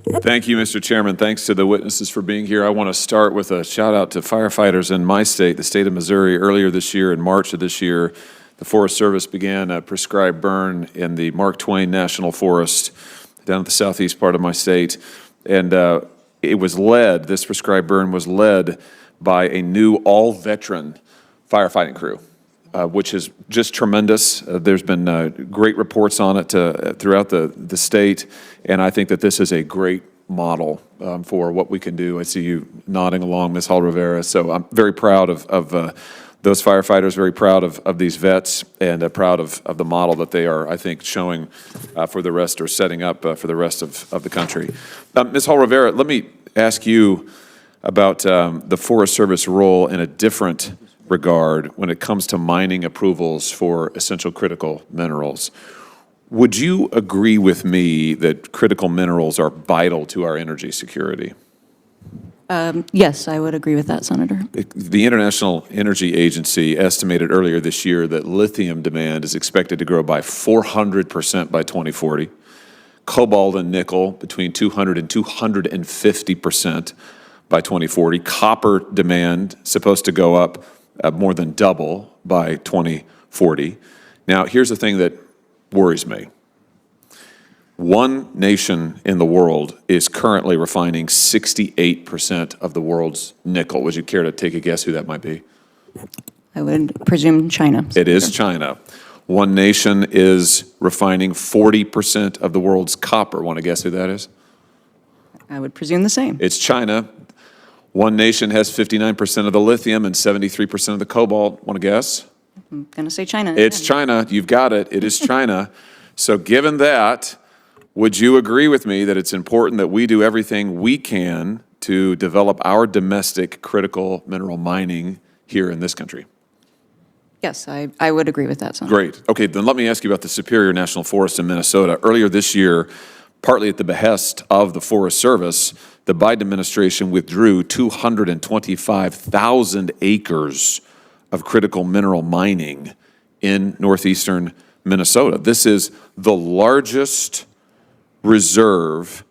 Thank you, Mr. Chairman. Thanks to the witnesses for being here. I want to start with a shout out to firefighters in my state, the state of Missouri. Earlier this year, in March of this year, the Forest Service began a prescribed burn in the Mark Twain National Forest down at the southeast part of my state. And it was led, this prescribed burn was led by a new all-veteran firefighting crew. Which is just tremendous. There's been great reports on it throughout the state, and I think that this is a great model for what we can do. I see you nodding along, Ms. Hall Rivera, so I'm very proud of those firefighters, very proud of these vets, and proud of the model that they are, I think, showing for the rest, or setting up for the rest of the country. Ms. Hall Rivera, let me ask you about the Forest Service role in a different regard when it comes to mining approvals for essential critical minerals. Would you agree with me that critical minerals are vital to our energy security? Yes, I would agree with that, Senator. The International Energy Agency estimated earlier this year that lithium demand is expected to grow by 400% by 2040, cobalt and nickel between 200 and 250% by 2040, copper demand supposed to go up more than double by 2040. Now, here's the thing that worries me. One nation in the world is currently refining 68% of the world's nickel. Would you care to take a guess who that might be? I would presume China. It is China. One nation is refining 40% of the world's copper. Want to guess who that is? I would presume the same. It's China. One nation has 59% of the lithium and 73% of the cobalt. Want to guess? I'm going to say China. It's China. You've got it. It is China. So given that, would you agree with me that it's important that we do everything we can to develop our domestic critical mineral mining here in this country? Yes, I would agree with that, Senator. Great. Okay, then let me ask you about the Superior National Forest in Minnesota. Earlier this year, partly at the behest of the Forest Service, the Biden administration withdrew 225,000 acres of critical mineral mining in northeastern Minnesota. This is the largest reserve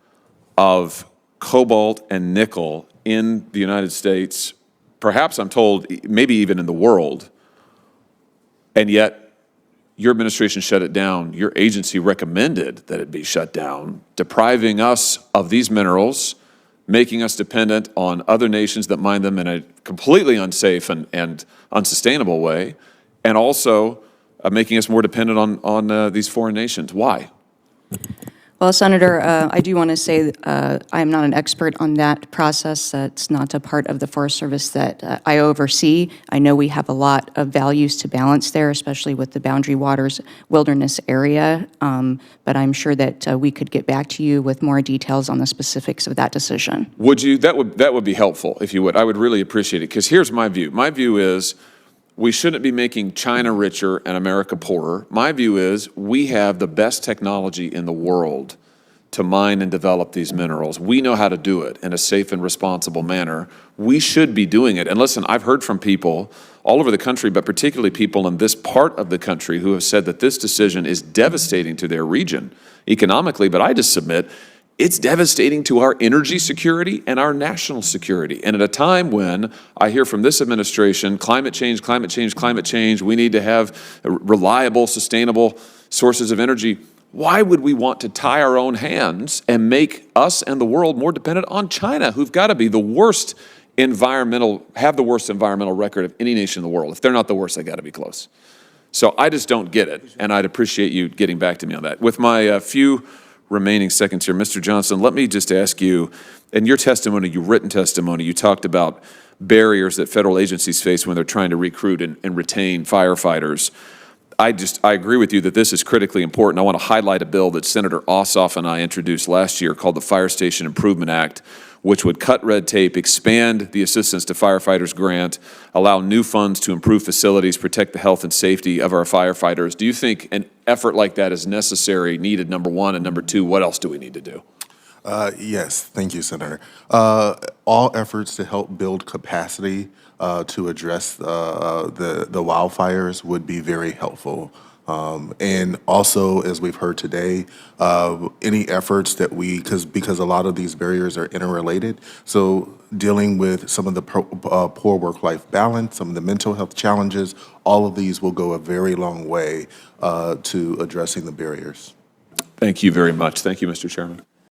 of cobalt and nickel in the United States, perhaps I'm told maybe even in the world, and yet your administration shut it down. Your agency recommended that it be shut down, depriving us of these minerals, making us dependent on other nations that mine them in a completely unsafe and unsustainable way, and also making us more dependent on these foreign nations. Why? Well, Senator, I do want to say I'm not an expert on that process. That's not a part of the Forest Service that I oversee. I know we have a lot of values to balance there, especially with the Boundary Waters Wilderness area, but I'm sure that we could get back to you with more details on the specifics of that decision. Would you? That would be helpful, if you would. I would really appreciate it, because here's my view. My view is we shouldn't be making China richer and America poorer. My view is we have the best technology in the world to mine and develop these minerals. We know how to do it in a safe and responsible manner. We should be doing it. And listen, I've heard from people all over the country, but particularly people in this part of the country, who have said that this decision is devastating to their region economically, but I just submit it's devastating to our energy security and our national security. And at a time when I hear from this administration, climate change, climate change, climate change, we need to have reliable, sustainable sources of energy, why would we want to tie our own hands and make us and the world more dependent on China, who've got to be the worst have the worst environmental record of any nation in the world? If they're not the worst, they got to be close. So I just don't get it, and I'd appreciate you getting back to me on that. With my few remaining seconds here, Mr. Johnson, let me just ask you, in your testimony, your written testimony, you talked about barriers that federal agencies face when they're trying to recruit and retain firefighters. I agree with you that this is critically important. I want to highlight a bill that Senator Ossoff and I introduced last year called the Fire Station Improvement Act, which would cut red tape, expand the Assistance to Firefighters grant, allow new funds to improve facilities, protect the health and safety of our firefighters. Do you think an effort like that is necessary, needed, number one, and number two, what else do we need to do? Yes, thank you, Senator. All efforts to help build capacity to address the wildfires would be very helpful And also, as we've heard today, any efforts that because a lot of these barriers are interrelated, so dealing with some of the poor work-life balance, some of the mental health challenges, all of these will go a very long way to addressing the barriers. Thank you very much. Thank you, Mr. Chairman.